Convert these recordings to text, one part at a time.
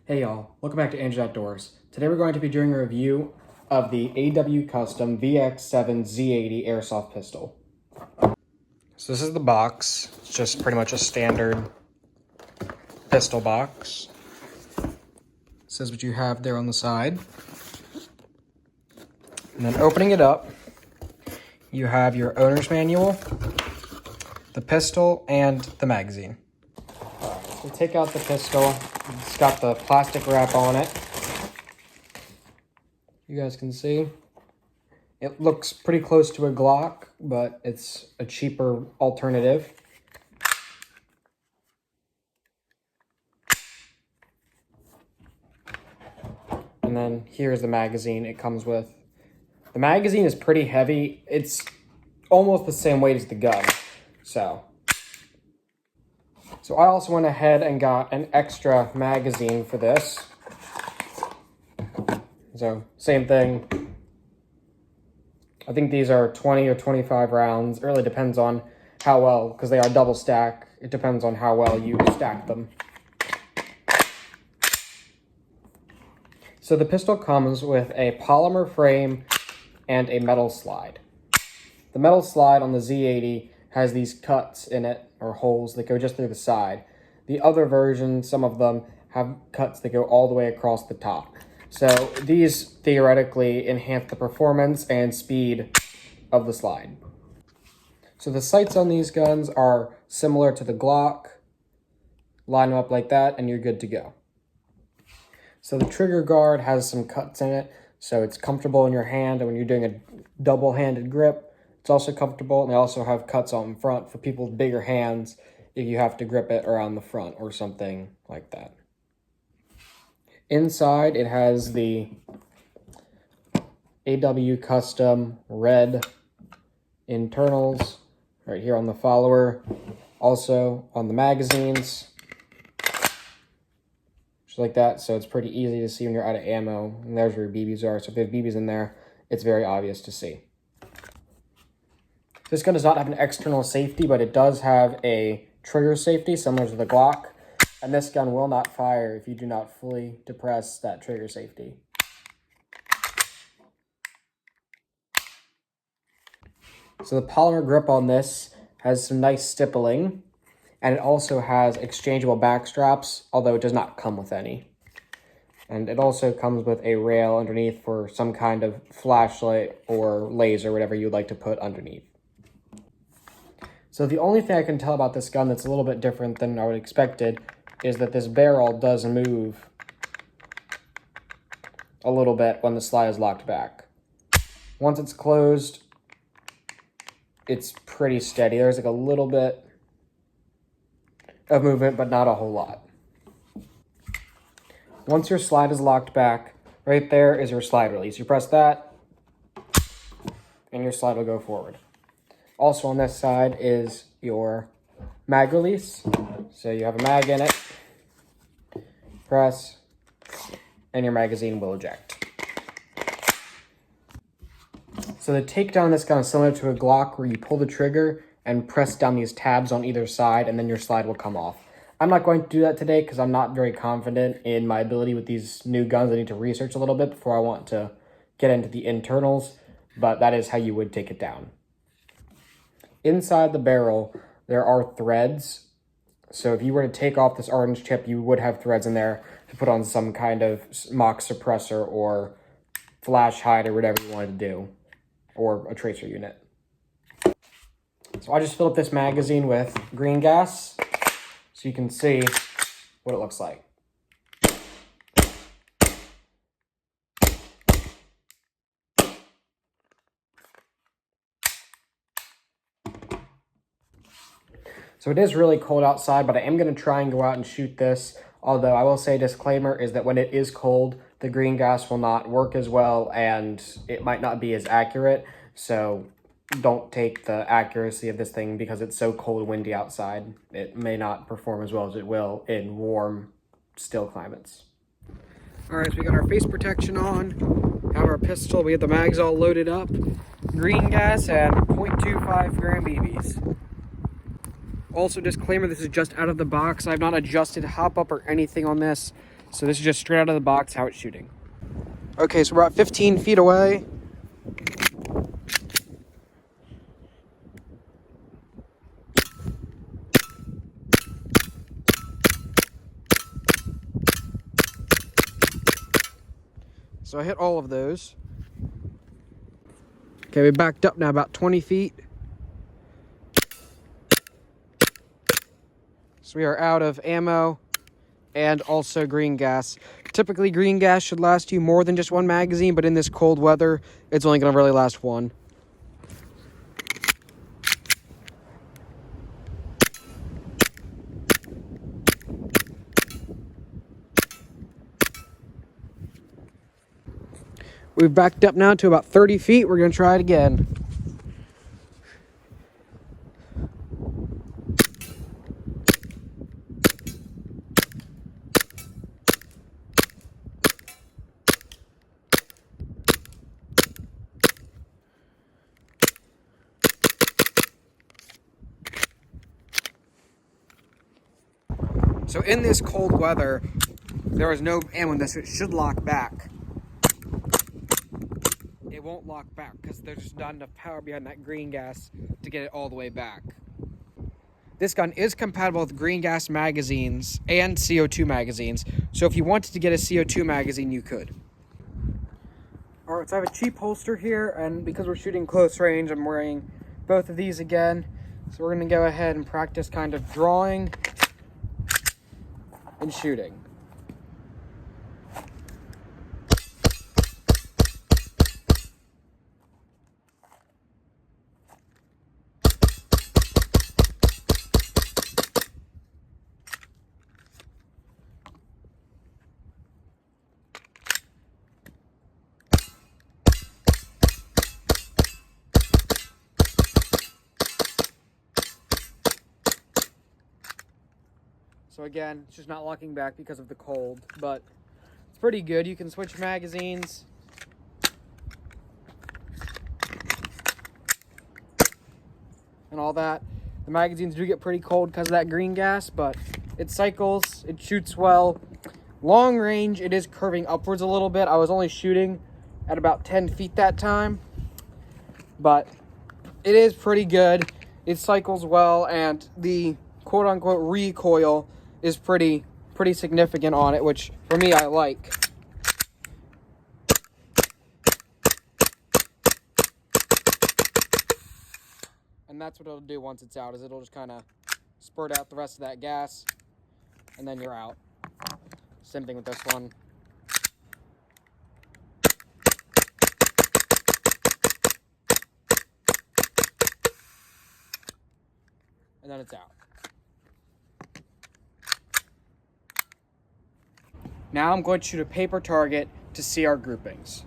Hey y'all, welcome back to Andrews Outdoors. Today we're going to be doing a review of the AW Custom VX7 Z80 Airsoft pistol. So this is the box. It's just pretty much a standard pistol box. It says what you have there on the side. And then opening it up, you have your owner's manual, the pistol, and the magazine. So take out the pistol. It's got the plastic wrap on it. You guys can see. It looks pretty close to a Glock, but it's a cheaper alternative. And then here's the magazine it comes with. The magazine is pretty heavy. It's almost the same weight as the gun. So I also went ahead and got an extra magazine for this. So same thing. I think these are 20 or 25 rounds. It really depends on how well, because they are double stack. It depends on how well you stack them. So the pistol comes with a polymer frame and a metal slide. The metal slide on the Z80 has these cuts in it, or holes that go just through the side. The other version, some of them, have cuts that go all the way across the top. So these theoretically enhance the performance and speed of the slide. So the sights on these guns are similar to the Glock. Line them up like that and you're good to go. So the trigger guard has some cuts in it, so it's comfortable in your hand, and when you're doing a double-handed grip, it's also comfortable. And they also have cuts on front for people with bigger hands if you have to grip it around the front or something like that. Inside, it has the AW Custom red internals right here on the follower. Also on the magazines, just like that. So it's pretty easy to see when you're out of ammo. And there's where your BBs are. So if you have BBs in there, it's very obvious to see. This gun does not have an external safety, but it does have a trigger safety similar to the Glock. And this gun will not fire if you do not fully depress that trigger safety. So the polymer grip on this has some nice stippling, and it also has exchangeable back straps, although it does not come with any. And it also comes with a rail underneath for some kind of flashlight or laser, whatever you'd like to put underneath. So the only thing I can tell about this gun that's a little bit different than I would expected is that this barrel does move a little bit when the slide is locked back. Once it's closed, it's pretty steady. There's like a little bit of movement, but not a whole lot. Once your slide is locked back, right there is your slide release. You press that, and your slide will go forward. Also on this side is your mag release. So you have a mag in it, press, and your magazine will eject. So the takedown on this gun is similar to a Glock, where you pull the trigger and press down these tabs on either side, and then your slide will come off. I'm not going to do that today because I'm not very confident in my ability with these new guns. I need to research a little bit before I want to get into the internals, but that is how you would take it down. Inside the barrel, there are threads. So if you were to take off this orange tip, you would have threads in there to put on some kind of mock suppressor or flash hide or whatever you wanted to do, or a tracer unit. So I just filled up this magazine with green gas so you can see what it looks like. So it is really cold outside, but I am going to try and go out and shoot this. Although I will say a disclaimer is that when it is cold, the green gas will not work as well and it might not be as accurate. So don't take the accuracy of this thing because it's so cold and windy outside. It may not perform as well as it will in warm, still climates. All right, so we got our face protection on, have our pistol, we have the mags all loaded up, green gas, and 0.25 gram BBs. Also, disclaimer, this is just out of the box. I've not adjusted hop up or anything on this. So this is just straight out of the box how it's shooting. Okay, so we're about 15 feet away. So I hit all of those. Okay, we backed up now about 20 feet. So we are out of ammo and also green gas. Typically green gas should last you more than just one magazine, but in this cold weather, it's only gonna really last one. We've backed up now to about 30 feet. We're gonna try it again. So in this cold weather, there is no ammo in this, so it should lock back. It won't lock back because there's just not enough power behind that green gas to get it all the way back. This gun is compatible with green gas magazines and CO2 magazines, so if you wanted to get a CO2 magazine, you could. Alright, so I have a cheap holster here, and because we're shooting close range, I'm wearing both of these again. So we're going to go ahead and practice kind of drawing and shooting. So again, it's just not locking back because of the cold, but it's pretty good. You can switch magazines. And all that. The magazines do get pretty cold because of that green gas, but it cycles, it shoots well. Long range, it is curving upwards a little bit. I was only shooting at about 10 feet that time, but it is pretty good. It cycles well, and the quote-unquote recoil is pretty significant on it, which for me I like. And that's what it'll do once it's out, is it'll just kind of spurt out the rest of that gas, and then you're out. Same thing with this one. And then it's out. Now I'm going to shoot a paper target to see our groupings.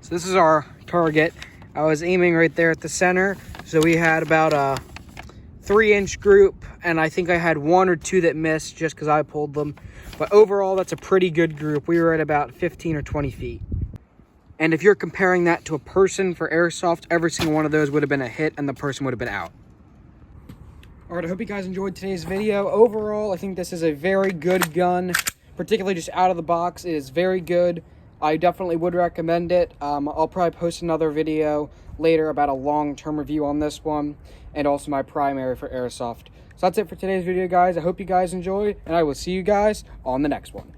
So this is our target. I was aiming right there at the center. So we had about a 3-inch group, and I think I had 1 or 2 that missed just because I pulled them. But overall, that's a pretty good group. We were at about 15 or 20 feet. And if you're comparing that to a person for Airsoft, every single one of those would have been a hit and the person would have been out. All right, I hope you guys enjoyed today's video. Overall, I think this is a very good gun, particularly just out of the box. It is very good. I definitely would recommend it. I'll probably post another video later about a long-term review on this one, and also my primary for Airsoft. So that's it for today's video, guys. I hope you guys enjoyed, and I will see you guys on the next one.